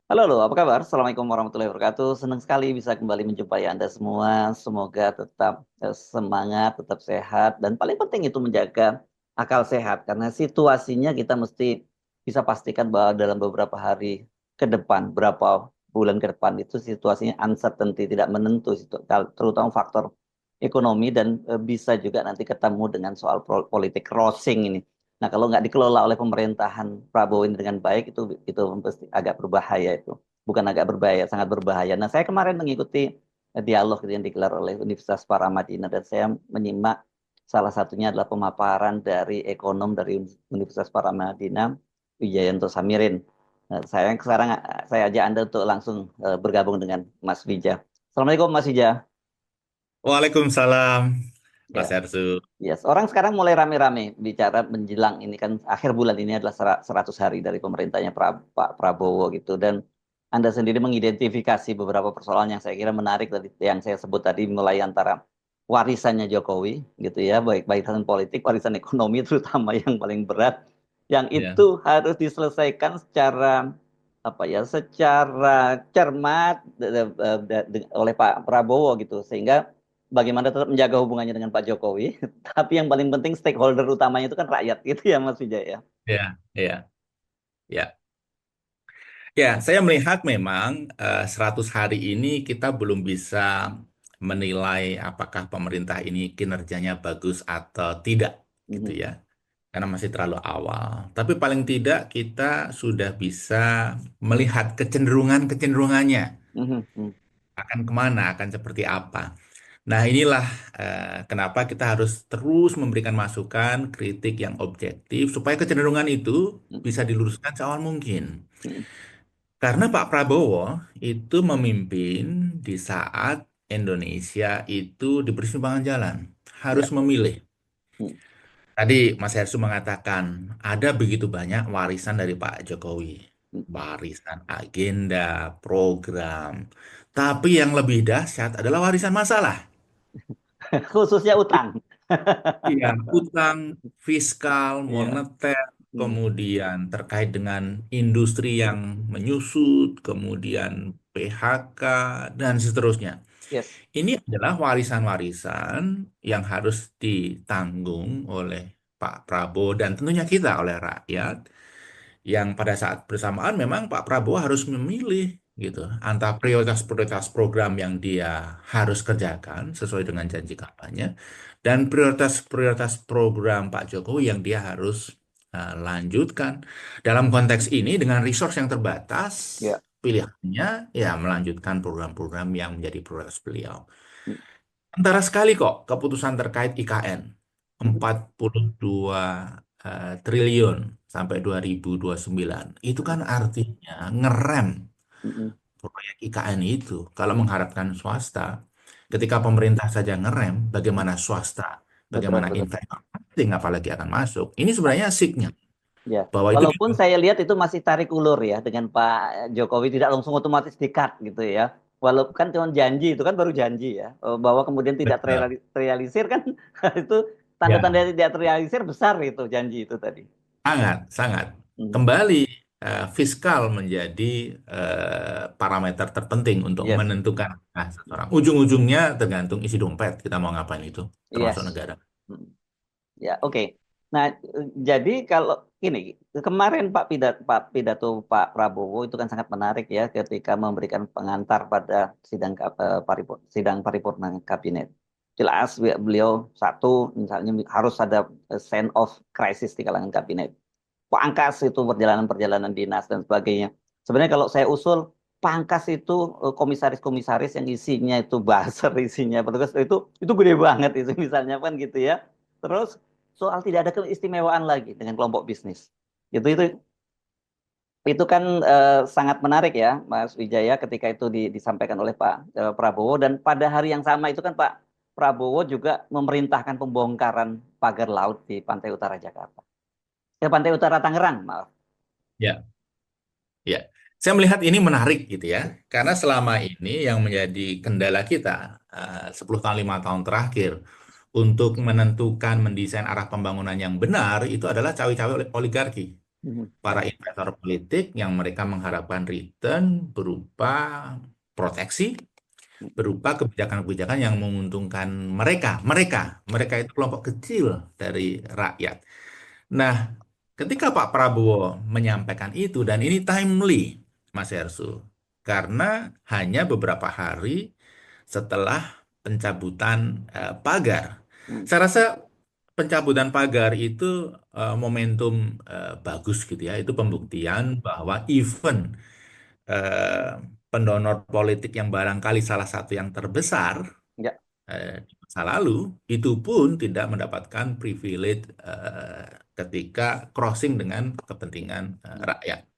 Halo, halo, apa kabar? Assalamualaikum warahmatullahi wabarakatuh. Senang sekali bisa kembali menjumpai Anda semua. Semoga tetap semangat, tetap sehat, dan paling penting itu menjaga akal sehat. Karena situasinya kita mesti bisa pastikan bahwa dalam beberapa hari ke depan, berapa bulan ke depan itu situasinya uncertainty, tidak menentu, terutama faktor ekonomi dan bisa juga nanti ketemu dengan soal politik crossing ini. Nah, kalau nggak dikelola oleh pemerintahan Prabowo ini dengan baik, itu pasti agak berbahaya itu. Bukan agak berbahaya, sangat berbahaya. Nah, saya kemarin mengikuti dialog yang digelar oleh Universitas Paramadina dan saya menyimak salah satunya adalah pemaparan dari ekonom dari Universitas Paramadina, Wijayanto Samirin. Nah, saya ajak Anda untuk langsung bergabung dengan Mas Wija. Assalamualaikum Mas Wija. Waalaikumsalam, Mas Ya. Ersu. Yes, orang sekarang mulai rame-rame bicara menjelang ini kan akhir bulan ini adalah 100 hari dari pemerintahnya Pak Prabowo gitu dan Anda sendiri mengidentifikasi beberapa persoalan yang saya kira menarik tadi yang saya sebut tadi mulai antara warisannya Jokowi gitu ya, baik warisan politik, warisan ekonomi terutama yang paling berat yang Ya, itu harus diselesaikan secara apa ya, secara cermat oleh Pak Prabowo gitu sehingga bagaimana tetap menjaga hubungannya dengan Pak Jokowi, tapi yang paling penting stakeholder utamanya itu kan rakyat gitu ya Mas Wijaya. ya, ya, ya. Ya, saya melihat memang 100 hari ini kita belum bisa menilai apakah pemerintah ini kinerjanya bagus atau tidak, gitu Mhm, ya. Karena masih terlalu awal. Tapi paling tidak kita sudah bisa melihat kecenderungannya mhm, mhm. akan kemana, akan seperti apa. Nah, inilah kenapa kita harus terus memberikan masukan, kritik yang objektif, supaya kecenderungan itu bisa diluruskan seawal mungkin. Mhm. Karena Pak Prabowo itu memimpin di saat Indonesia itu di persimpangan jalan, harus Ya. memilih. Mhm. Tadi Mas Hersu mengatakan ada begitu banyak warisan dari Pak Jokowi. Mhm. Warisan agenda, program. Tapi yang lebih dahsyat adalah warisan masalah. Khususnya utang. Iya, utang, fiskal, Iya. moneter, Mhm. kemudian terkait dengan industri yang menyusut, kemudian PHK, dan seterusnya. Yes. Ini adalah warisan-warisan yang harus ditanggung oleh Pak Prabowo dan tentunya kita oleh rakyat yang pada saat bersamaan memang Pak Prabowo harus memilih gitu antara prioritas-prioritas program yang dia harus kerjakan sesuai dengan janji kampanye dan prioritas-prioritas program Pak Jokowi yang dia harus lanjutkan. Dalam konteks ini dengan resource yang terbatas, Ya. pilihannya ya melanjutkan program-program yang menjadi prioritas beliau. Mhm. Antara sekali kok keputusan terkait IKN Mhm. 42 triliun sampai 2029. Itu kan artinya ngerem Mhm. proyek IKN itu. Kalau mengharapkan swasta, ketika pemerintah saja ngerem, bagaimana swasta, Betul, bagaimana betul. investor asing apalagi akan masuk. Ini sebenarnya signal Ya. bahwa itu Walaupun saya lihat itu masih tarik ulur ya dengan Pak Jokowi tidak langsung otomatis di-cut gitu ya. Walaupun kan cuma janji itu kan baru janji ya. Bahwa kemudian tidak betul. terrealisir kan itu tanda-tanda Ya, tidak terrealisir besar itu janji itu tadi. sangat, sangat. Mhm. Kembali fiskal menjadi parameter terpenting untuk Yes. menentukan seseorang. Ujung-ujungnya tergantung isi dompet kita mau ngapain itu, termasuk Yes. negara. Hmm. Ya, oke. Nah, jadi kalau ini kemarin Pak pidato Pak Prabowo itu kan sangat menarik ya ketika memberikan pengantar pada sidang paripurna kabinet. Jelas beliau satu misalnya harus ada sense of crisis di kalangan kabinet. Pangkas itu perjalanan-perjalanan dinas dan sebagainya. Sebenarnya kalau saya usul pangkas itu komisaris-komisaris yang isinya itu buzzer, isinya petugas itu gede banget itu misalnya kan gitu ya. Terus soal tidak ada keistimewaan lagi dengan kelompok bisnis. Itu kan sangat menarik ya Mas Wijaya ketika itu disampaikan oleh Pak Prabowo dan pada hari yang sama itu kan Pak Prabowo juga memerintahkan pembongkaran pagar laut di pantai utara Jakarta. Pantai utara Tangerang, maaf. Ya, ya. Saya melihat ini menarik gitu ya, karena selama ini yang menjadi kendala kita 10 tahun 5 tahun terakhir untuk menentukan mendesain arah pembangunan yang benar itu adalah cawe-cawe oligarki. Mhm. para Ya. investor politik yang mereka mengharapkan return berupa proteksi, berupa kebijakan-kebijakan yang menguntungkan mereka. Mereka itu kelompok kecil dari rakyat. Nah, ketika Pak Prabowo menyampaikan itu, dan ini timely, Mas Hersu, karena hanya beberapa hari setelah pencabutan pagar. Mhm. Saya rasa pencabutan pagar itu momentum bagus gitu ya. Itu pembuktian bahwa event eh, pendonor politik yang barangkali salah satu yang terbesar Ya. di masa lalu itu pun tidak mendapatkan privilege ketika crossing dengan kepentingan rakyat.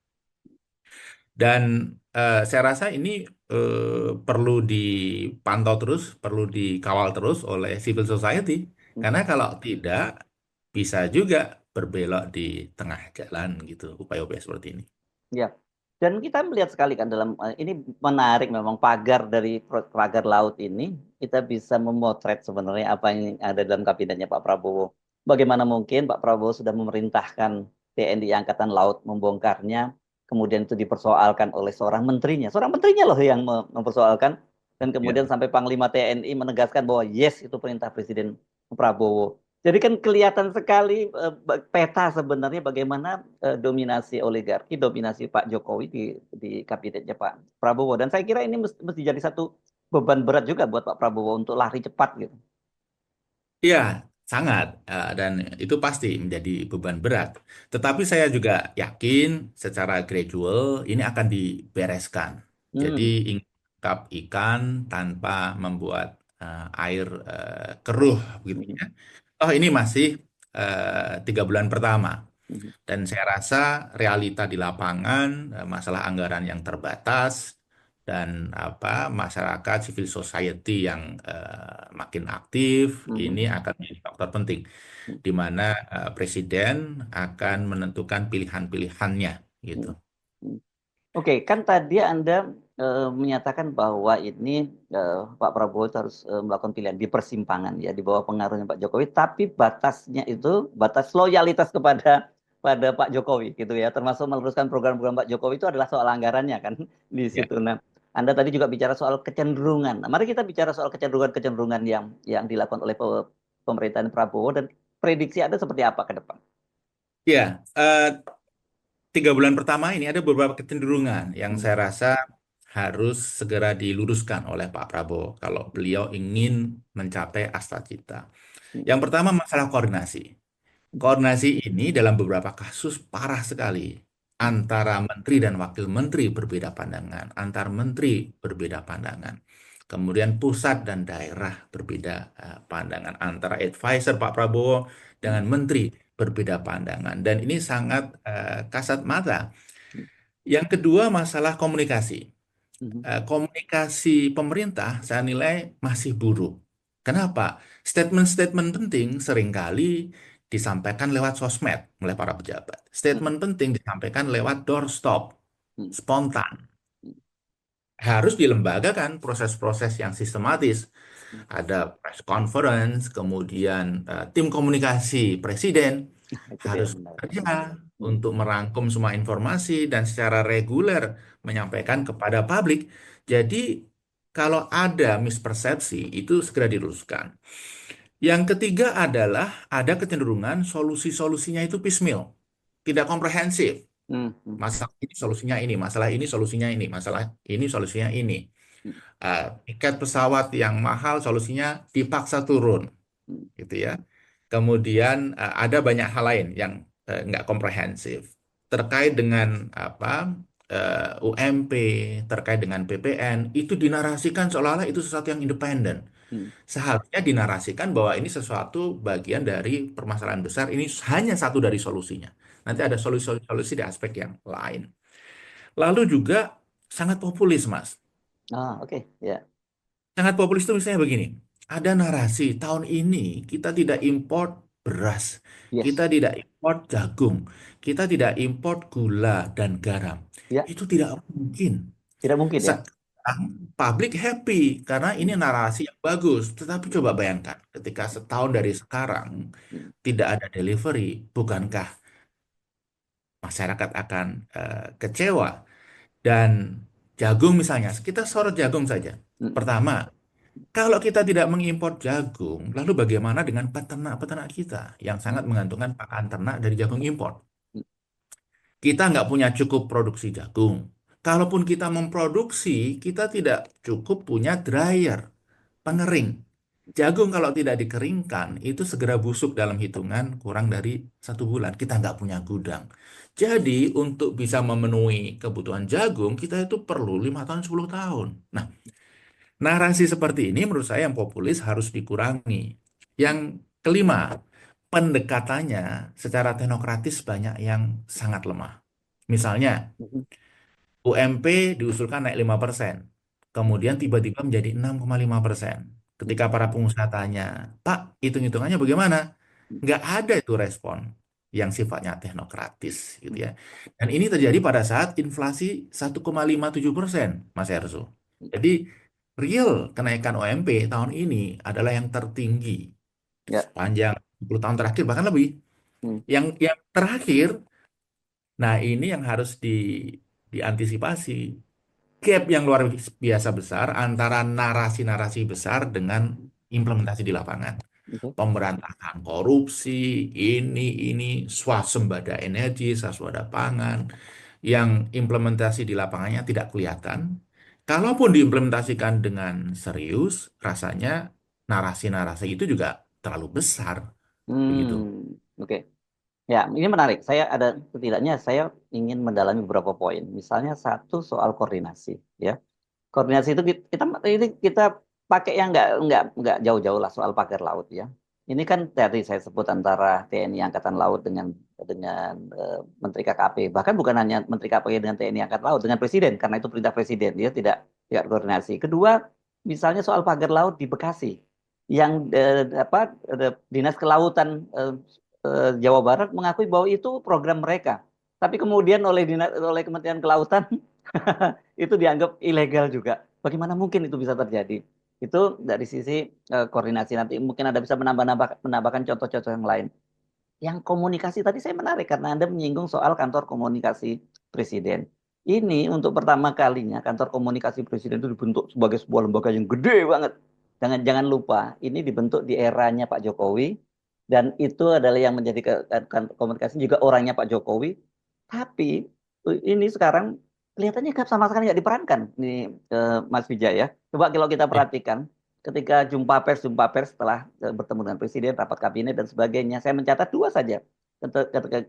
Dan saya rasa ini perlu dipantau terus, perlu dikawal terus oleh civil society. Karena kalau tidak, bisa juga berbelok di tengah jalan gitu, upaya-upaya seperti ini. Ya. Dan kita melihat sekali kan dalam ini menarik memang pagar dari pagar laut ini kita bisa memotret sebenarnya apa yang ada dalam kabinetnya Pak Prabowo. Bagaimana mungkin Pak Prabowo sudah memerintahkan TNI Angkatan Laut membongkarnya, kemudian itu dipersoalkan oleh seorang menterinya loh yang mempersoalkan, dan Ya. kemudian sampai Panglima TNI menegaskan bahwa yes itu perintah Presiden Prabowo. Jadi kan kelihatan sekali peta sebenarnya bagaimana dominasi oligarki, dominasi Pak Jokowi di kabinetnya Pak Prabowo. Dan saya kira ini mesti jadi satu beban berat juga buat Pak Prabowo untuk lari cepat gitu. Iya, sangat. Dan itu pasti menjadi beban berat. Tetapi saya juga yakin secara gradual ini akan dibereskan. Jadi Hmm. ingkap ikan tanpa membuat air keruh gitu Mhm. ya. Oh ini masih 3 bulan pertama. Mhm. Dan saya rasa realita di lapangan, masalah anggaran yang terbatas, dan apa masyarakat civil society yang makin aktif, Mhm. ini akan menjadi faktor penting, Mhm. di mana presiden akan menentukan pilihan-pilihannya gitu. Mhm. Mhm. Oke, kan tadi Anda menyatakan bahwa ini Pak Prabowo itu harus melakukan pilihan di persimpangan ya di bawah pengaruhnya Pak Jokowi, tapi batasnya itu batas loyalitas pada Pak Jokowi gitu ya, termasuk meneruskan program-program Pak Jokowi itu adalah soal anggarannya kan di Ya. situ. Nah, Anda tadi juga bicara soal kecenderungan. Nah, mari kita bicara soal kecenderungan-kecenderungan yang dilakukan oleh pemerintahan Prabowo dan prediksi Anda seperti apa ke depan? Ya, 3 bulan pertama ini ada beberapa kecenderungan yang Hmm. saya rasa harus segera diluruskan oleh Pak Prabowo kalau beliau ingin mencapai cita. Hmm. Yang pertama masalah koordinasi. Hmm. Koordinasi ini dalam beberapa kasus parah sekali. Antara menteri dan wakil menteri berbeda pandangan, antar menteri berbeda pandangan. Kemudian pusat dan daerah berbeda pandangan. Antara advisor Pak Prabowo Hmm. dengan menteri berbeda pandangan. Dan ini sangat kasat mata. Hmm. Yang kedua masalah komunikasi. Hmm. Komunikasi pemerintah saya nilai masih buruk. Kenapa? Statement-statement penting seringkali disampaikan lewat sosmed oleh para pejabat. Hmm. Statement penting disampaikan lewat doorstop, Hmm. spontan. Hmm. Harus dilembagakan proses-proses yang sistematis. Hmm. Ada press conference, kemudian tim komunikasi presiden Itu dia harus benar. bekerja Hmm. untuk merangkum semua informasi dan secara reguler menyampaikan kepada publik. Jadi kalau ada mispersepsi itu segera diluruskan. Yang ketiga adalah ada kecenderungan solusi-solusinya itu piecemeal, tidak komprehensif. Hmm. Hmm. Masalah ini solusinya ini, masalah ini solusinya ini, masalah ini solusinya ini. Hmm. Tiket pesawat yang mahal solusinya dipaksa turun, Hmm. gitu ya. Kemudian ada banyak hal lain yang nggak komprehensif terkait dengan apa UMP, terkait dengan PPN itu dinarasikan seolah-olah itu sesuatu yang independen. Hmm. Seharusnya dinarasikan bahwa ini sesuatu bagian dari permasalahan besar, ini hanya satu dari solusinya. Nanti Hmm. ada solusi-solusi di aspek yang lain. Lalu juga sangat populis, Mas. Ah, oke, ya. Sangat populis itu misalnya begini, ada narasi tahun ini kita tidak import beras, kita Yes. tidak import jagung, kita tidak import gula dan garam. Ya, Itu tidak mungkin. tidak mungkin ya. Sekarang publik happy karena ini Hmm. narasi yang bagus. Tetapi Hmm. coba bayangkan ketika setahun dari sekarang Hmm. tidak ada delivery, bukankah masyarakat akan kecewa. Dan jagung misalnya, kita sorot jagung saja. mm, Pertama, kalau kita tidak mengimpor jagung, lalu bagaimana dengan peternak-peternak kita yang sangat mm, menggantungkan pakan ternak dari jagung impor? mm, Kita nggak punya cukup produksi jagung. Kalaupun kita memproduksi, kita tidak cukup punya dryer, pengering. Jagung kalau tidak dikeringkan, itu segera busuk dalam hitungan kurang dari 1 bulan. Kita nggak punya gudang. Jadi, untuk bisa memenuhi kebutuhan jagung, kita itu perlu 5 tahun, 10 tahun. Nah, narasi seperti ini menurut saya yang populis harus dikurangi. Yang kelima, pendekatannya secara teknokratis banyak yang sangat lemah. Misalnya, mm, UMP diusulkan naik 5%, kemudian tiba-tiba menjadi 6,5%. Ketika para pengusaha tanya, Pak, hitung-hitungannya bagaimana? Nggak ada itu respon yang sifatnya teknokratis gitu ya. Dan ini terjadi pada saat inflasi 1,57%, Mas Erso. Jadi real kenaikan UMP tahun ini adalah yang tertinggi ya, sepanjang 10 tahun terakhir, bahkan lebih. mm, Yang terakhir, nah ini yang harus diantisipasi. Gap yang luar biasa besar antara narasi-narasi besar dengan implementasi di lapangan. oke. Pemberantasan korupsi, ini, swasembada energi, swasembada pangan, yang implementasi di lapangannya tidak kelihatan. Kalaupun diimplementasikan dengan serius, rasanya narasi-narasi itu juga terlalu besar, begitu. Oke. Ya, ini menarik. Saya ada setidaknya saya ingin mendalami beberapa poin. Misalnya satu soal koordinasi, ya. Koordinasi itu kita ini kita pakai yang nggak jauh-jauh lah soal pagar laut ya. Ini kan tadi saya sebut antara TNI Angkatan Laut dengan Menteri KKP. Bahkan bukan hanya Menteri KKP dengan TNI Angkatan Laut, dengan Presiden karena itu perintah Presiden. Dia tidak koordinasi. Kedua, misalnya soal pagar laut di Bekasi yang Dinas Kelautan Jawa Barat mengakui bahwa itu program mereka. Tapi kemudian oleh Kementerian Kelautan itu dianggap ilegal juga. Bagaimana mungkin itu bisa terjadi? Itu dari sisi koordinasi, nanti mungkin Anda bisa menambahkan contoh-contoh yang lain. Yang komunikasi tadi saya menarik karena Anda menyinggung soal kantor komunikasi presiden. Ini untuk pertama kalinya kantor komunikasi presiden itu dibentuk sebagai sebuah lembaga yang gede banget. Jangan jangan lupa, ini dibentuk di eranya Pak Jokowi dan itu adalah yang menjadi kantor komunikasi juga orangnya Pak Jokowi. Tapi ini sekarang kelihatannya sama sekali nggak diperankan nih, Mas Wijaya. Coba kalau kita Ya. ketika jumpa pers setelah bertemu dengan presiden, rapat kabinet dan sebagainya, saya mencatat dua saja.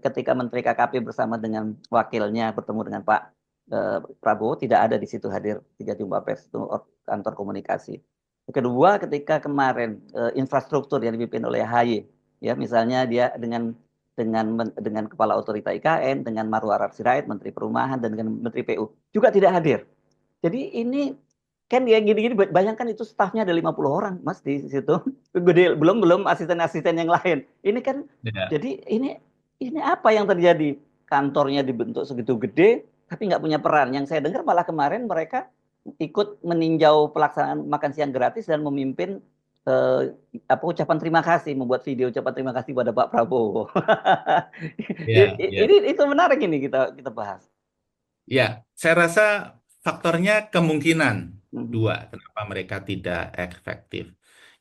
Ketika Menteri KKP bersama dengan wakilnya bertemu dengan Pak Prabowo, tidak ada di situ hadir tiga jumpa pers itu kantor komunikasi. Kedua, ketika kemarin infrastruktur yang dipimpin oleh AHY, ya misalnya dia dengan Kepala Otorita IKN, dengan Marwarar Sirait, Menteri Perumahan, dan dengan Menteri PU juga tidak hadir. Jadi ini kan ya gini-gini, bayangkan itu stafnya ada 50 orang Mas di situ. Gede, belum belum asisten-asisten yang lain. Ini kan Ya. jadi ini apa yang terjadi? Kantornya dibentuk segitu gede tapi nggak punya peran. Yang saya dengar malah kemarin mereka ikut meninjau pelaksanaan makan siang gratis dan memimpin eh, ucapan terima kasih, membuat video ucapan terima kasih pada Pak Prabowo. Ya, ya. Itu menarik ini kita kita bahas. Ya, saya rasa faktornya kemungkinan Mhm, dua, kenapa mereka tidak efektif.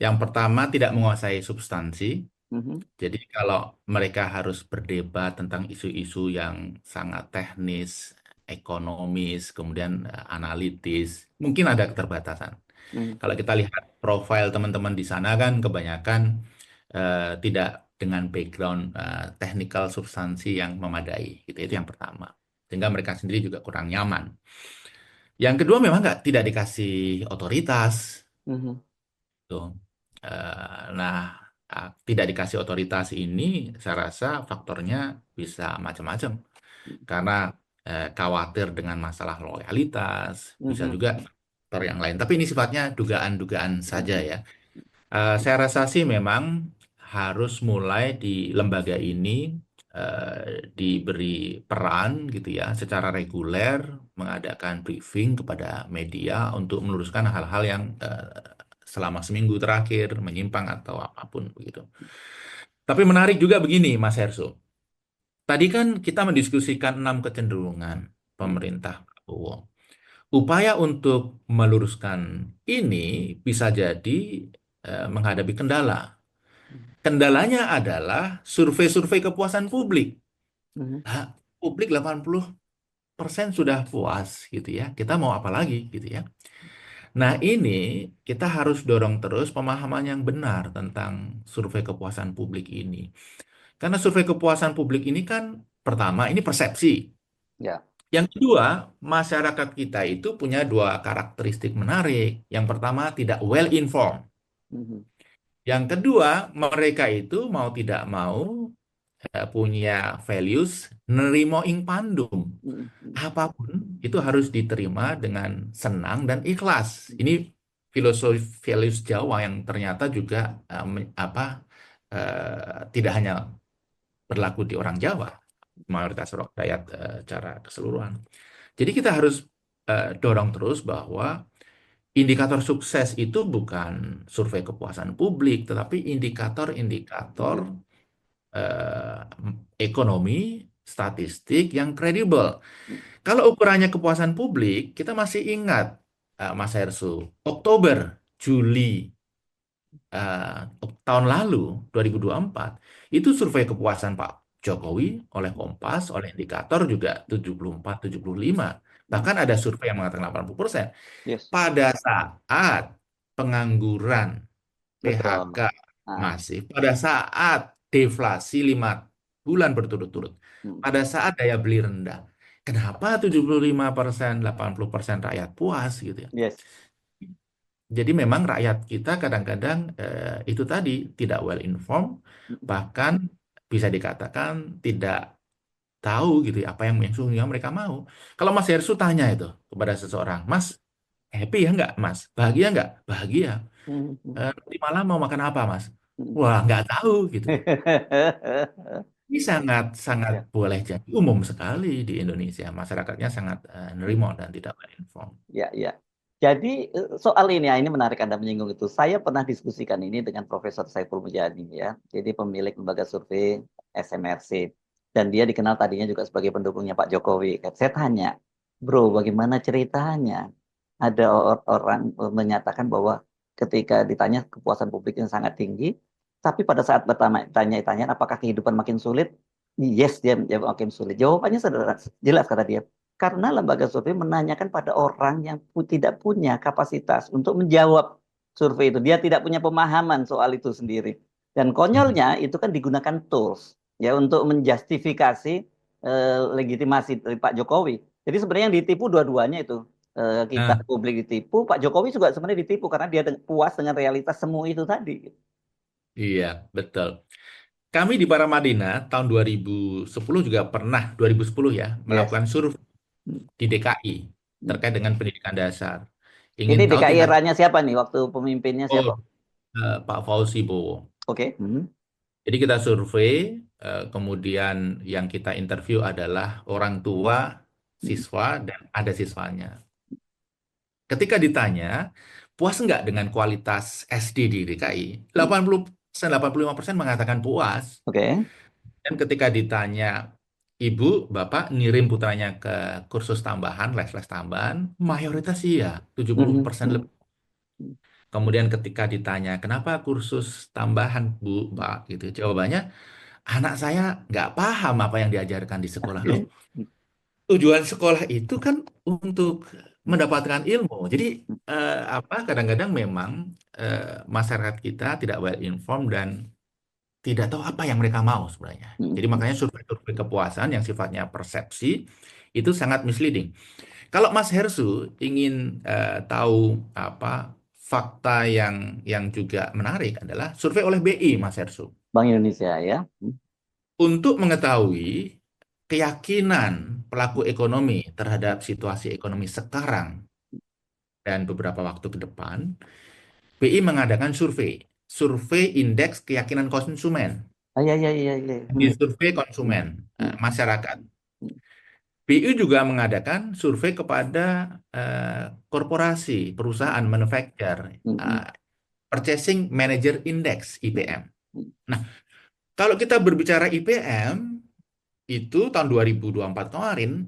Yang pertama, tidak menguasai substansi. mhm, Jadi kalau mereka harus berdebat tentang isu-isu yang sangat teknis, ekonomis, kemudian analitis, mungkin ada keterbatasan. mhm, Kalau kita lihat profil teman-teman di sana kan kebanyakan tidak dengan background technical substansi yang memadai. Gitu. Itu yang pertama. Sehingga mereka sendiri juga kurang nyaman. Yang kedua memang tidak dikasih otoritas. mhm, Tuh. Nah, tidak dikasih otoritas ini saya rasa faktornya bisa macam-macam. Karena khawatir dengan masalah loyalitas, bisa mhm, juga faktor yang lain. Tapi ini sifatnya dugaan-dugaan saja mhm. ya. Saya rasa sih memang harus mulai di lembaga ini diberi peran gitu ya secara reguler mengadakan briefing kepada media untuk meluruskan hal-hal yang selama seminggu terakhir menyimpang atau apapun begitu. Tapi menarik juga begini Mas Herso. Tadi kan kita mendiskusikan 6 kecenderungan Hmm. pemerintah Prabowo. Upaya untuk meluruskan ini bisa jadi menghadapi kendala. Kendalanya adalah survei-survei kepuasan publik. Hmm. Nah, publik 80% sudah puas gitu ya. Kita mau apa lagi gitu ya. Nah, ini kita harus dorong terus pemahaman yang benar tentang survei kepuasan publik ini. Karena survei kepuasan publik ini kan pertama ini persepsi. Ya. Yang kedua, masyarakat kita itu punya dua karakteristik menarik. Yang pertama, tidak well informed. Hmm. Yang kedua, mereka itu mau tidak mau punya values nerimo ing pandum. Hmm. Hmm. Apapun itu harus diterima dengan senang dan ikhlas. Ini filosofi values Jawa yang ternyata juga tidak hanya berlaku di orang Jawa, mayoritas rakyat secara keseluruhan. Jadi kita harus dorong terus bahwa indikator sukses itu bukan survei kepuasan publik, tetapi indikator-indikator eh, ekonomi, statistik yang kredibel. Kalau ukurannya kepuasan publik, kita masih ingat, Mas Hersu, Oktober, Juli eh, tahun lalu, 2024, itu survei kepuasan Pak Jokowi oleh Kompas, oleh indikator juga 74, 75. Hmm. Bahkan ada survei yang mengatakan 80%. Yes, Pada saat pengangguran, PHK betul. Ah. masif, pada saat deflasi 5 bulan berturut-turut, Hmm. pada saat daya beli rendah, kenapa 75%, 80% rakyat puas gitu ya? Yes. Jadi memang rakyat kita kadang-kadang itu tadi tidak well informed, Hmm. bahkan bisa dikatakan tidak tahu gitu ya apa yang sesungguhnya mereka mau. Kalau Mas Hersu tanya itu kepada seseorang, Mas happy ya nggak Mas? Bahagia nggak? Bahagia. Hmm. Hmm. Nanti malam mau makan apa Mas? Hmm. Wah nggak tahu gitu. Ini sangat sangat Ya. boleh jadi umum sekali di Indonesia. Masyarakatnya sangat nerimo dan tidak well informed. Ya, ya. Jadi soal ini ya, ini menarik Anda menyinggung itu. Saya pernah diskusikan ini dengan Profesor Saiful Mujani ya. Jadi pemilik lembaga survei SMRC. Dan dia dikenal tadinya juga sebagai pendukungnya Pak Jokowi. Saya tanya, bro, bagaimana ceritanya? Ada orang menyatakan bahwa ketika ditanya kepuasan publik yang sangat tinggi, tapi pada saat bertanya-tanya apakah kehidupan makin sulit, yes dia makin sulit. Jawabannya sederhana, jelas kata dia. Karena lembaga survei menanyakan pada orang yang tidak punya kapasitas untuk menjawab survei itu. Dia tidak punya pemahaman soal itu sendiri. Dan Hmm. konyolnya itu kan digunakan tools ya untuk menjustifikasi legitimasi dari Pak Jokowi. Jadi sebenarnya yang ditipu dua-duanya itu. Kita Nah, publik ditipu, Pak Jokowi juga sebenarnya ditipu karena dia puas dengan realitas semu itu tadi. iya, betul. Kami di Paramadina tahun 2010 juga pernah, 2010 ya, Yes. melakukan survei di DKI terkait dengan pendidikan dasar. Ingin Ini tahu DKI tingkat eranya siapa nih? Waktu pemimpinnya oh, siapa? Pak Fauzi Bowo. Oke. Hmm. Jadi kita survei, kemudian yang kita interview adalah orang tua Hmm. siswa dan ada siswanya. Ketika ditanya, puas nggak dengan kualitas SD di DKI? Hmm. 80%, 85% mengatakan puas. Oke. Dan ketika ditanya, Ibu, Bapak ngirim putranya ke kursus tambahan, les-les tambahan, mayoritas iya, Hmm. 70% Hmm. lebih. Kemudian ketika ditanya, kenapa kursus tambahan, Bu, Pak? Gitu. Jawabannya, anak saya nggak paham apa yang diajarkan di sekolah. Loh, tujuan sekolah itu kan untuk mendapatkan ilmu. Jadi, kadang-kadang memang masyarakat kita tidak well informed dan tidak tahu apa yang mereka mau sebenarnya. Jadi Hmm. makanya survei-survei kepuasan yang sifatnya persepsi itu sangat misleading. Kalau Mas Hersu ingin tahu apa fakta yang juga menarik adalah survei oleh BI, Mas Hersu. Bank Indonesia ya. Hmm. Untuk mengetahui keyakinan pelaku ekonomi terhadap situasi ekonomi sekarang dan beberapa waktu ke depan, BI mengadakan survei, survei indeks keyakinan konsumen. Ah, ya, ya, ya, ya. Di Hmm. survei Hmm. konsumen Hmm. masyarakat. Hmm. BI juga mengadakan survei kepada korporasi, perusahaan, manufacturer, Hmm. Hmm. eh, Purchasing Manager Index Hmm. (IPM). Hmm. Nah, kalau kita berbicara IPM, itu tahun 2024 kemarin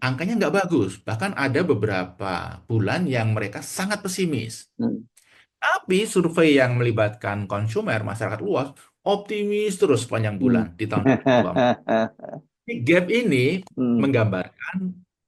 angkanya nggak bagus. Bahkan ada beberapa bulan yang mereka sangat pesimis. Hmm. Tapi survei yang melibatkan konsumer, masyarakat luas, optimis terus sepanjang Hmm. bulan di tahun 2024. Jadi gap ini Hmm. menggambarkan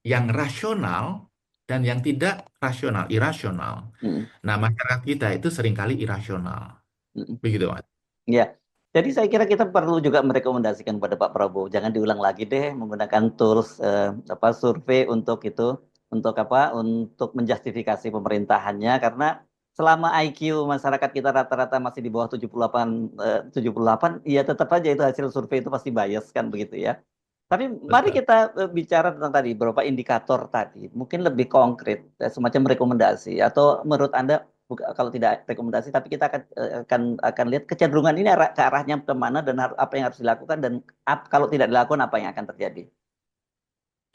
yang rasional dan yang tidak rasional, irasional. Hmm. Nah, masyarakat kita itu seringkali irasional. Hmm. Begitu, Mas. Ya, jadi saya kira kita perlu juga merekomendasikan pada Pak Prabowo, jangan diulang lagi deh menggunakan tools apa survei untuk itu, untuk apa? Untuk menjustifikasi pemerintahannya karena selama IQ masyarakat kita rata-rata masih di bawah 78 78, ya tetap aja itu hasil survei itu pasti bias kan begitu ya. Tapi mari Betul. kita bicara tentang tadi beberapa indikator tadi, mungkin lebih konkret, semacam rekomendasi atau menurut Anda kalau tidak rekomendasi, tapi kita akan lihat kecenderungan ini ke arahnya kemana dan apa yang harus dilakukan dan kalau tidak dilakukan apa yang akan terjadi.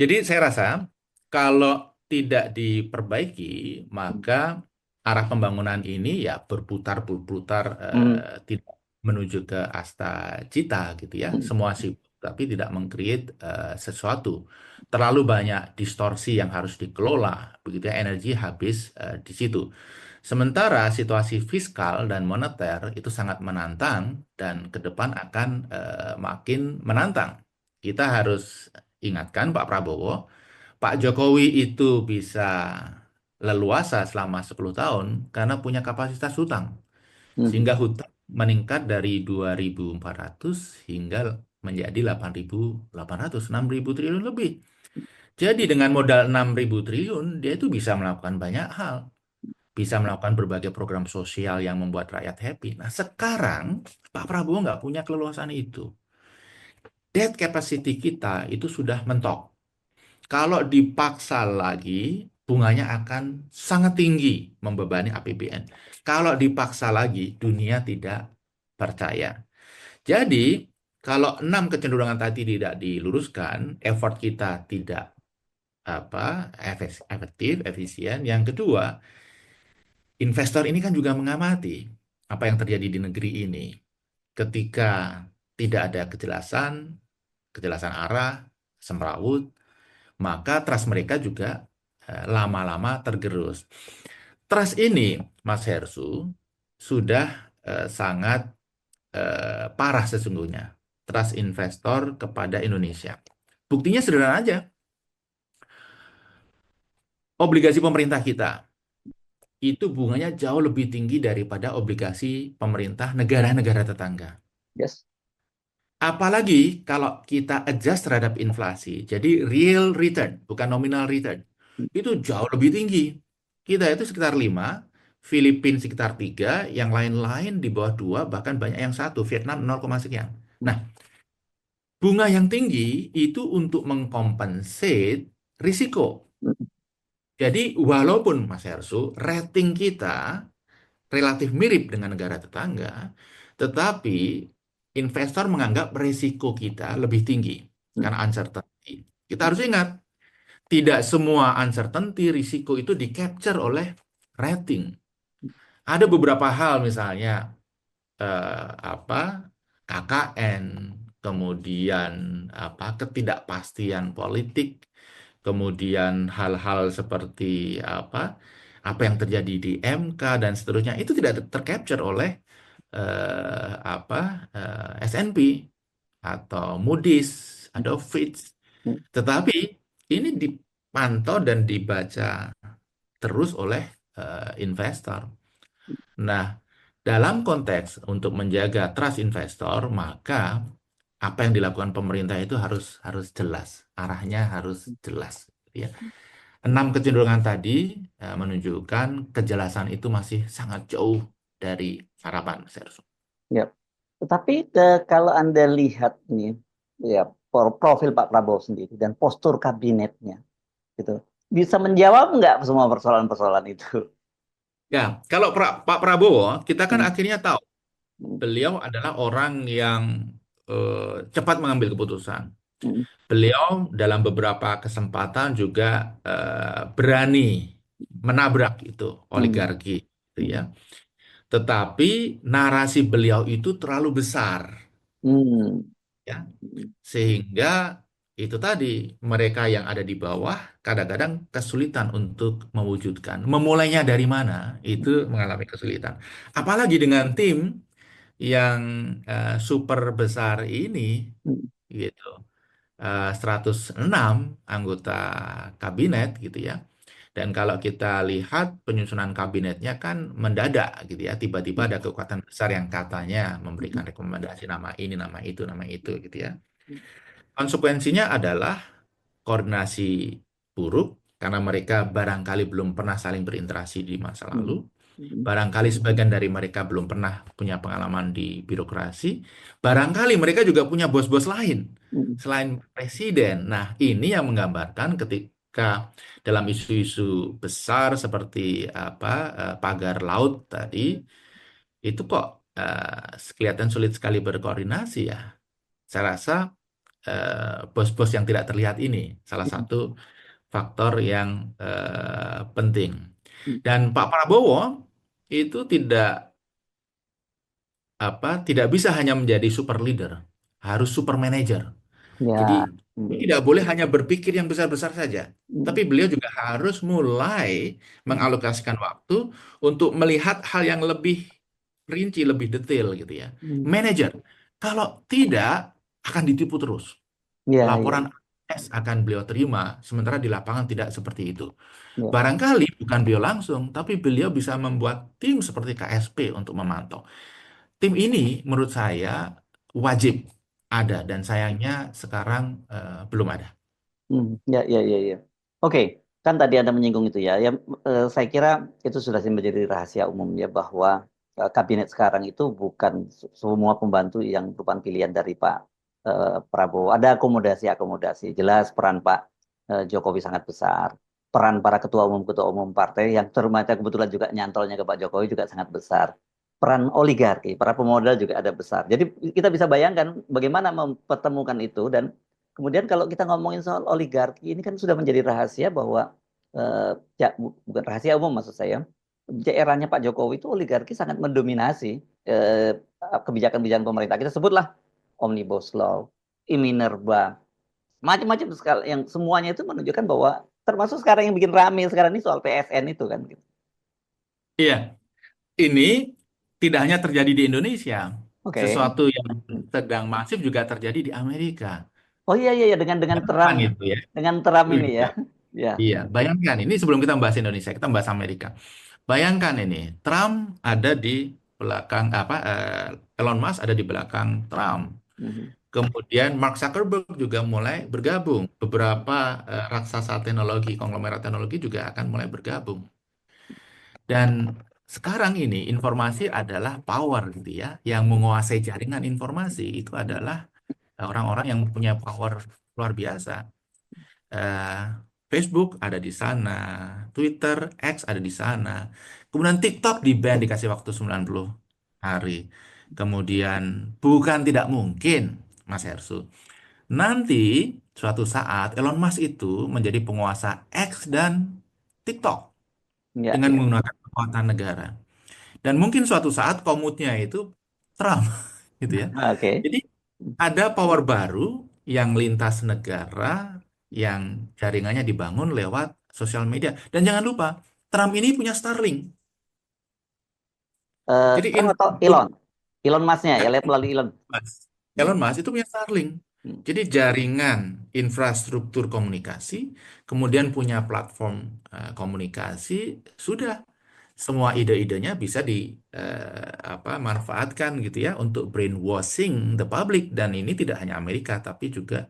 Jadi saya rasa kalau tidak diperbaiki, maka arah pembangunan ini ya berputar-berputar Hmm. tidak menuju ke asta cita gitu ya. Hmm. Semua sibuk tapi tidak meng-create sesuatu. Terlalu banyak distorsi yang harus dikelola, begitu ya, energi habis di situ. Sementara situasi fiskal dan moneter itu sangat menantang dan ke depan akan makin menantang. Kita harus ingatkan Pak Prabowo, Pak Jokowi itu bisa leluasa selama 10 tahun karena punya kapasitas hutang. Hmm. Sehingga hutang meningkat dari 2.400 hingga menjadi 8.800, 6.000 triliun lebih. Jadi dengan modal 6.000 triliun, dia itu bisa melakukan banyak hal. Bisa melakukan berbagai program sosial yang membuat rakyat happy. Nah sekarang Pak Prabowo nggak punya keleluasan itu. Debt capacity kita itu sudah mentok. Kalau dipaksa lagi, bunganya akan sangat tinggi membebani APBN. Kalau dipaksa lagi, dunia tidak percaya. Jadi, kalau 6 kecenderungan tadi tidak diluruskan, effort kita tidak efektif, efisien. Yang kedua, investor ini kan juga mengamati apa yang terjadi di negeri ini. Ketika tidak ada kejelasan, kejelasan arah, semrawut, maka trust mereka juga lama-lama tergerus. Trust ini, Mas Hersu, sudah sangat parah sesungguhnya. Trust investor kepada Indonesia. Buktinya sederhana aja. Obligasi pemerintah kita itu bunganya jauh lebih tinggi daripada obligasi pemerintah negara-negara tetangga. Yes. Apalagi kalau kita adjust terhadap inflasi, jadi real return, bukan nominal return, itu jauh lebih tinggi. Kita itu sekitar 5, Filipina sekitar 3, yang lain-lain di bawah 2, bahkan banyak yang 1, Vietnam 0, sekian. Nah, bunga yang tinggi itu untuk mengkompensate risiko. Jadi, walaupun Mas Hersu, rating kita relatif mirip dengan negara tetangga, tetapi investor menganggap risiko kita lebih tinggi karena uncertainty. Kita harus ingat, tidak semua uncertainty, risiko itu di-capture oleh rating. Ada beberapa hal misalnya apa KKN, kemudian ketidakpastian politik, kemudian hal-hal seperti apa apa yang terjadi di MK dan seterusnya itu tidak tercapture oleh apa S&P atau Moody's atau Fitch, tetapi ini dipantau dan dibaca terus oleh investor. Nah, dalam konteks untuk menjaga trust investor, maka apa yang dilakukan pemerintah itu harus harus jelas, arahnya harus jelas, ya. 6 kecenderungan tadi menunjukkan kejelasan itu masih sangat jauh dari harapan, Mas Erso. Ya. Tetapi kalau Anda lihat nih, ya profil Pak Prabowo sendiri dan postur kabinetnya, gitu, bisa menjawab nggak semua persoalan-persoalan itu? Ya, kalau Pak Prabowo, kita kan Hmm. akhirnya tahu Hmm. beliau adalah orang yang cepat mengambil keputusan. Hmm. Beliau dalam beberapa kesempatan juga berani menabrak itu Hmm. oligarki, gitu ya. Hmm. Tetapi narasi beliau itu terlalu besar. Hmm. ya. Sehingga itu tadi mereka yang ada di bawah kadang-kadang kesulitan untuk mewujudkan. Memulainya dari mana itu mengalami kesulitan. Apalagi dengan tim yang super besar ini gitu. 106 anggota kabinet gitu ya. Dan kalau kita lihat penyusunan kabinetnya kan mendadak gitu ya. Tiba-tiba ada kekuatan besar yang katanya memberikan rekomendasi nama itu gitu ya. Konsekuensinya adalah koordinasi buruk karena mereka barangkali belum pernah saling berinteraksi di masa lalu. Barangkali sebagian dari mereka belum pernah punya pengalaman di birokrasi. Barangkali mereka juga punya bos-bos lain selain presiden. Nah, ini yang menggambarkan ketika dalam isu-isu besar seperti apa pagar laut tadi, itu kok kelihatan sulit sekali berkoordinasi ya. Saya rasa bos-bos yang tidak terlihat ini salah satu faktor yang penting. Dan Pak Prabowo itu tidak bisa hanya menjadi super leader, harus super manager. Jadi Ya. dia tidak boleh hanya berpikir yang besar-besar saja, tapi beliau juga harus mulai mengalokasikan waktu untuk melihat hal yang lebih rinci, lebih detail gitu ya. Manager, kalau tidak akan ditipu terus. Ya, ya, Laporan AS akan beliau terima, sementara di lapangan tidak seperti itu. ya. Barangkali bukan beliau langsung, tapi beliau bisa membuat tim seperti KSP untuk memantau. Tim ini menurut saya wajib ada dan sayangnya sekarang belum ada. Ya, ya, ya, ya. Oke, kan tadi Anda menyinggung itu ya. Saya kira itu sudah sih menjadi rahasia umum ya bahwa kabinet sekarang itu bukan semua pembantu yang merupakan pilihan dari Pak Prabowo. Ada akomodasi-akomodasi. Jelas peran Pak Jokowi sangat besar. Peran para ketua umum partai yang ternyata kebetulan juga nyantolnya ke Pak Jokowi juga sangat besar. Peran oligarki, para pemodal juga ada besar. Jadi kita bisa bayangkan bagaimana mempertemukan itu dan kemudian kalau kita ngomongin soal oligarki, ini kan sudah menjadi rahasia bahwa, ya bukan rahasia umum maksud saya, di eranya Pak Jokowi itu oligarki sangat mendominasi kebijakan-kebijakan pemerintah. Kita sebutlah Omnibus Law, e-Minerba, macam-macam sekali yang semuanya itu menunjukkan bahwa termasuk sekarang yang bikin rame sekarang ini soal PSN itu kan gitu. Iya, ini tidak hanya terjadi di Indonesia, Oke. sesuatu yang sedang masif juga terjadi di Amerika. Oh iya iya iya, dengan Trump, Bayangkan itu ya. dengan Trump ini ya. Iya, Ya. iya. Bayangkan ini sebelum kita membahas Indonesia, kita membahas Amerika. Bayangkan ini, Trump ada di belakang Elon Musk ada di belakang Trump. Mhm. Kemudian Mark Zuckerberg juga mulai bergabung. Beberapa raksasa teknologi, konglomerat teknologi juga akan mulai bergabung. Dan sekarang ini informasi adalah power gitu ya. Yang menguasai jaringan informasi itu adalah orang-orang yang punya power luar biasa. Eh, Facebook ada di sana, Twitter, X ada di sana. Kemudian TikTok di-ban dikasih waktu 90 hari. Kemudian bukan tidak mungkin, Mas Hersu. Nanti suatu saat Elon Musk itu menjadi penguasa X dan TikTok Ya, dengan ya. menggunakan kekuatan negara. Dan mungkin suatu saat komutnya itu Trump, gitu ya. Oke. Jadi ada power baru yang lintas negara, yang jaringannya dibangun lewat sosial media. Dan jangan lupa, Trump ini punya Starlink. Jadi Trump atau Elon? Elon Musk-nya ya, lihat melalui Elon. Mas, Hmm. Elon Musk itu punya Starlink. Hmm. Jadi jaringan infrastruktur komunikasi, kemudian punya platform komunikasi, sudah semua ide-idenya bisa manfaatkan gitu ya untuk brainwashing the public dan ini tidak hanya Amerika tapi juga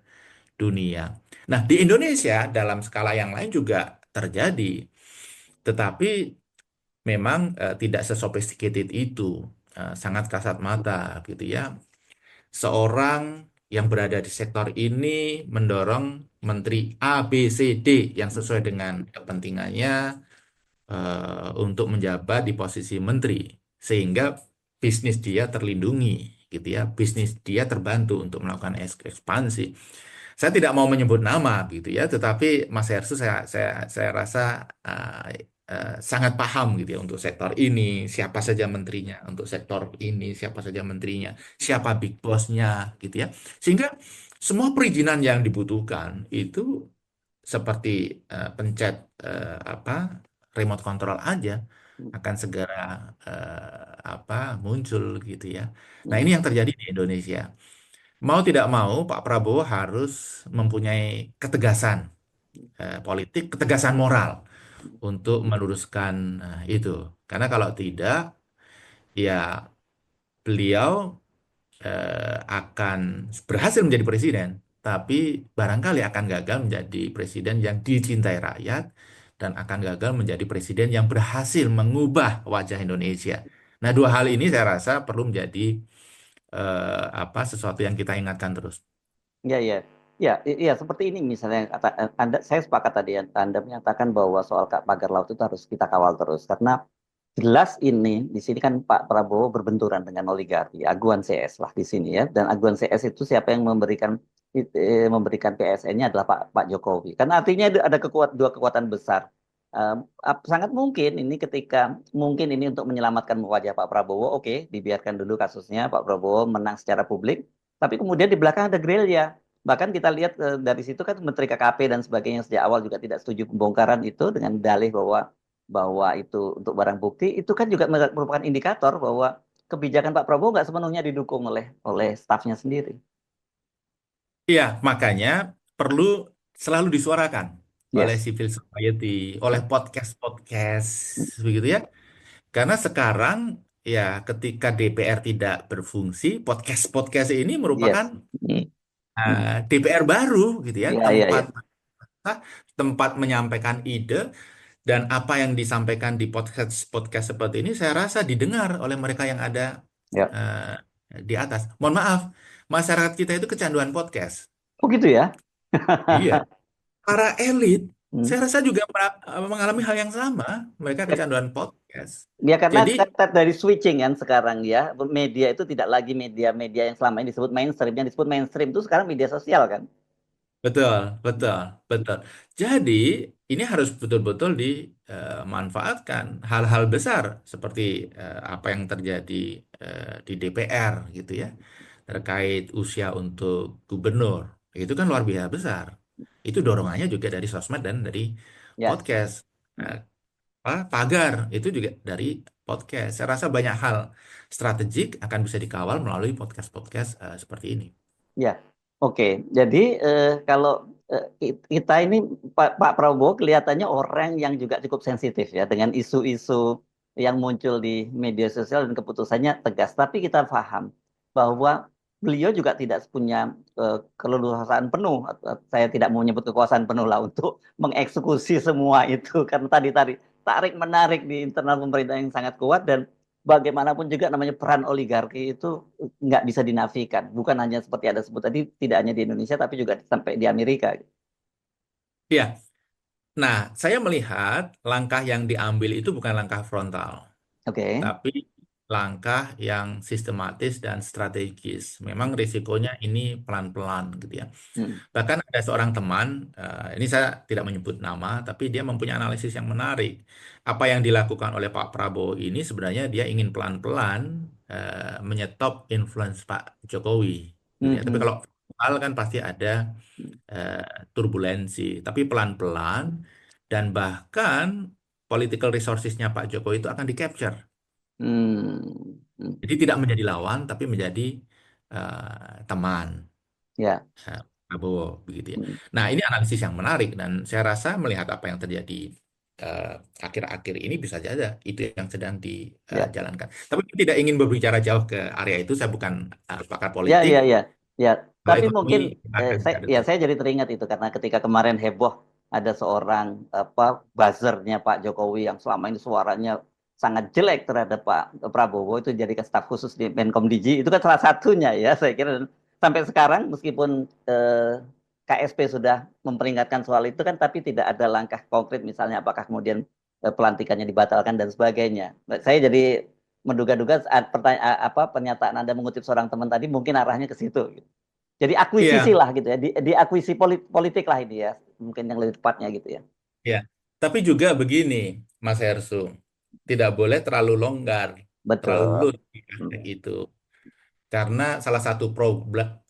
dunia. Nah, di Indonesia dalam skala yang lain juga terjadi, tetapi memang tidak sesophisticated itu, sangat kasat mata gitu ya. Seorang yang berada di sektor ini mendorong Menteri A, B, C, D yang sesuai dengan kepentingannya untuk menjabat di posisi menteri, sehingga bisnis dia terlindungi, gitu ya, bisnis dia terbantu untuk melakukan ekspansi. Saya tidak mau menyebut nama, gitu ya, tetapi Mas Hersu saya rasa sangat paham gitu ya untuk sektor ini siapa saja menterinya, untuk sektor ini siapa saja menterinya, siapa big boss-nya gitu ya. Sehingga semua perizinan yang dibutuhkan itu seperti pencet apa remote control aja akan segera apa muncul gitu ya. Nah, ini yang terjadi di Indonesia. Mau tidak mau, Pak Prabowo harus mempunyai ketegasan politik, ketegasan moral untuk meluruskan itu. Karena kalau tidak, ya beliau akan berhasil menjadi presiden, tapi barangkali akan gagal menjadi presiden yang dicintai rakyat dan akan gagal menjadi presiden yang berhasil mengubah wajah Indonesia. Nah, dua hal ini saya rasa perlu menjadi apa sesuatu yang kita ingatkan terus. Ya, ya, ya, iya seperti ini misalnya kata Anda, saya sepakat tadi Anda menyatakan bahwa soal pagar laut itu harus kita kawal terus karena jelas ini di sini kan Pak Prabowo berbenturan dengan oligarki, aguan CS lah di sini ya, dan aguan CS itu siapa yang memberikan PSN-nya adalah Pak Jokowi. Karena artinya ada dua kekuatan besar. Sangat mungkin ini ketika mungkin ini untuk menyelamatkan wajah Pak Prabowo, oke, dibiarkan dulu kasusnya Pak Prabowo menang secara publik, tapi kemudian di belakang ada gerilya. Bahkan kita lihat dari situ kan Menteri KKP dan sebagainya sejak awal juga tidak setuju pembongkaran itu dengan dalih bahwa itu untuk barang bukti, itu kan juga merupakan indikator bahwa kebijakan Pak Prabowo nggak sepenuhnya didukung oleh stafnya sendiri. Iya, makanya perlu selalu disuarakan oleh Yes. civil society, oleh podcast-podcast, begitu ya. Karena sekarang ya ketika DPR tidak berfungsi, podcast-podcast ini merupakan Yes. Mm. Mm. DPR baru gitu ya, Ya, ya, tempat ya. tempat menyampaikan ide dan apa yang disampaikan di podcast-podcast seperti ini saya rasa didengar oleh mereka yang ada Ya. eh, di atas. Mohon maaf, masyarakat kita itu kecanduan podcast. Oh gitu ya. Iya, para elit Hmm. saya rasa juga mengalami hal yang sama. Mereka Ya, kecanduan podcast. ya karena Jadi dari switching kan sekarang ya, media itu tidak lagi media-media yang selama ini disebut mainstream, yang disebut mainstream itu sekarang media sosial kan. betul, betul, betul. Jadi ini harus betul-betul dimanfaatkan hal-hal besar seperti apa yang terjadi di DPR gitu ya terkait usia untuk gubernur. Itu kan luar biasa besar. Itu dorongannya juga dari sosmed dan dari Ya. podcast. Nah, pagar itu juga dari podcast. Saya rasa banyak hal strategik akan bisa dikawal melalui podcast-podcast seperti ini. Ya, oke. Jadi kalau kita ini Pak Prabowo kelihatannya orang yang juga cukup sensitif ya dengan isu-isu yang muncul di media sosial dan keputusannya tegas. Tapi kita paham bahwa beliau juga tidak punya keleluasaan penuh. Saya tidak mau menyebut kekuasaan penuh lah untuk mengeksekusi semua itu karena tadi tarik menarik di internal pemerintah yang sangat kuat dan bagaimanapun juga namanya peran oligarki itu nggak bisa dinafikan. Bukan hanya seperti ada sebut tadi, tidak hanya di Indonesia, tapi juga sampai di Amerika. Ya, nah saya melihat langkah yang diambil itu bukan langkah frontal, Oke. tapi langkah yang sistematis dan strategis. Memang risikonya ini pelan-pelan gitu ya. Hmm. Bahkan ada seorang teman, ini saya tidak menyebut nama, tapi dia mempunyai analisis yang menarik. Apa yang dilakukan oleh Pak Prabowo ini sebenarnya dia ingin pelan-pelan menyetop influence Pak Jokowi, gitu Hmm. ya. Tapi Hmm. kalau hal kan pasti ada eh, turbulensi, tapi pelan-pelan dan bahkan political resources-nya Pak Jokowi itu akan di-capture. Hmm. Hmm. Jadi tidak menjadi lawan, tapi menjadi teman. Ya. Prabowo begitu ya. Hmm. Nah, ini analisis yang menarik dan saya rasa melihat apa yang terjadi eh, akhir-akhir ini bisa saja itu yang sedang Ya. dijalankan. Tapi tidak ingin berbicara jauh ke area itu, saya bukan pakar Ya, politik. ya, ya, ya. Kalau Tapi ekonomi mungkin kita akan bicara ya detail. saya jadi teringat itu karena ketika kemarin heboh ada seorang apa buzzernya Pak Jokowi yang selama ini suaranya sangat jelek terhadap Pak Prabowo itu jadi staf khusus di Menkom Digi itu kan salah satunya ya saya kira. Dan sampai sekarang meskipun KSP sudah memperingatkan soal itu kan tapi tidak ada langkah konkret misalnya apakah kemudian pelantikannya dibatalkan dan sebagainya. Saya jadi menduga-duga saat apa pernyataan Anda mengutip seorang teman tadi mungkin arahnya ke situ gitu. Jadi akuisisi Iya, lah gitu ya, diakuisi politik lah ini ya, mungkin yang lebih tepatnya gitu ya. iya. Tapi juga begini, Mas Hersu, tidak boleh terlalu longgar, terlalu Betul. loose di Hmm. aspek itu. Karena salah satu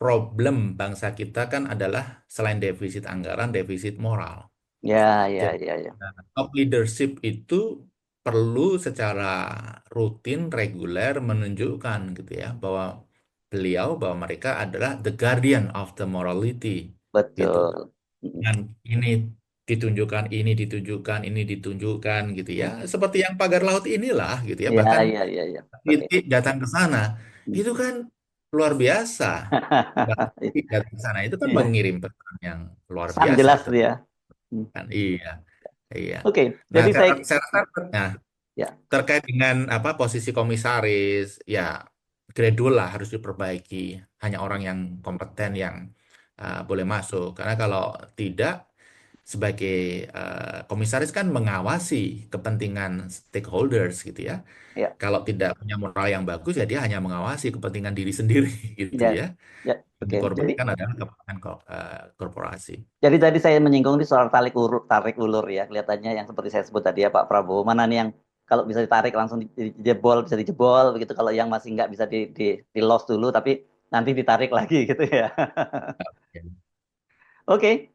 problem bangsa kita kan adalah selain defisit anggaran, defisit moral. Ya, ya, Jadi ya, ya. top leadership itu perlu secara rutin, reguler menunjukkan gitu ya bahwa mereka adalah the guardian of the morality gitu. Betul. Hmm. Dan ini ditunjukkan, ini ditunjukkan gitu ya. Hmm. Seperti yang pagar laut inilah gitu ya. Ya, Bahkan ya, ya, ya. Seperti titik datang ke sana hmm. itu kan luar biasa. Bahkan titik datang ke sana itu kan Iya, mengirim pesan yang luar sangat biasa jelas ke dia. Hmm. kan. Iya, iya. Oke, Nah, jadi saya saya rasa nah, ya, terkait dengan apa posisi komisaris, ya gradual lah harus diperbaiki. Hanya orang yang kompeten yang boleh masuk. Karena kalau tidak, sebagai komisaris kan mengawasi kepentingan stakeholders gitu ya. ya, Kalau tidak punya moral yang bagus, ya dia hanya mengawasi kepentingan diri sendiri gitu ya, ya. ya. Yang Oke, dikorbankan adalah kepentingan korporasi. jadi tadi saya menyinggung di soal tarik ulur ya, kelihatannya yang seperti saya sebut tadi ya Pak Prabowo, mana nih yang kalau bisa ditarik langsung dijebol, bisa dijebol begitu, kalau yang masih nggak bisa di loss dulu, tapi nanti ditarik lagi gitu ya. Oke,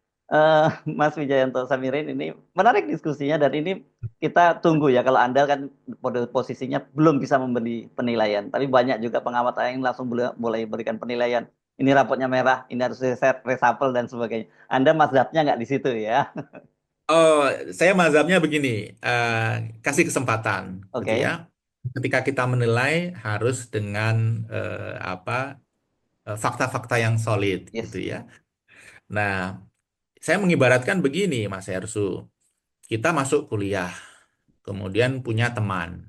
Mas Wijayanto Samirin, ini menarik diskusinya dan ini kita tunggu ya, kalau Anda kan pada posisinya belum bisa memberi penilaian, tapi banyak juga pengamat yang langsung mulai berikan penilaian. Ini rapotnya merah, ini harus reset, reshuffle dan sebagainya. Anda mazhabnya nggak di situ ya? Oh, saya mazhabnya begini, eh, kasih kesempatan gitu ya. Oke, Ketika kita menilai harus dengan apa fakta-fakta yang solid gitu yes, ya. Nah, saya mengibaratkan begini, Mas Hersu. Kita masuk kuliah, kemudian punya teman.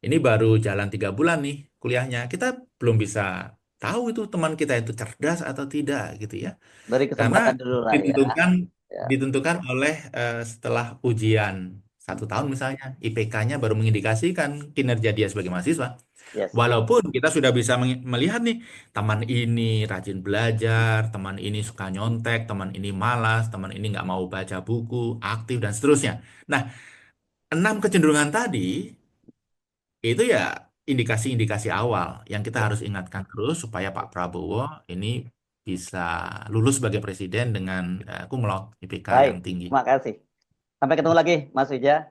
Ini baru jalan 3 bulan nih kuliahnya. Kita belum bisa tahu itu teman kita itu cerdas atau tidak gitu ya. beri Karena kesempatan dulu lah ya. ditentukan Ya, ditentukan oleh setelah ujian 1 tahun misalnya, IPK-nya baru mengindikasikan kinerja dia sebagai mahasiswa. yes. Walaupun kita sudah bisa melihat nih, teman ini rajin belajar, teman ini suka nyontek, teman ini malas, teman ini nggak mau baca buku, aktif dan seterusnya. Nah, 6 kecenderungan tadi itu ya indikasi-indikasi awal yang kita Ya. harus ingatkan terus supaya Pak Prabowo ini bisa lulus sebagai presiden dengan cum laude IPK Baik, yang tinggi. terima kasih. Sampai ketemu lagi, Mas Wija.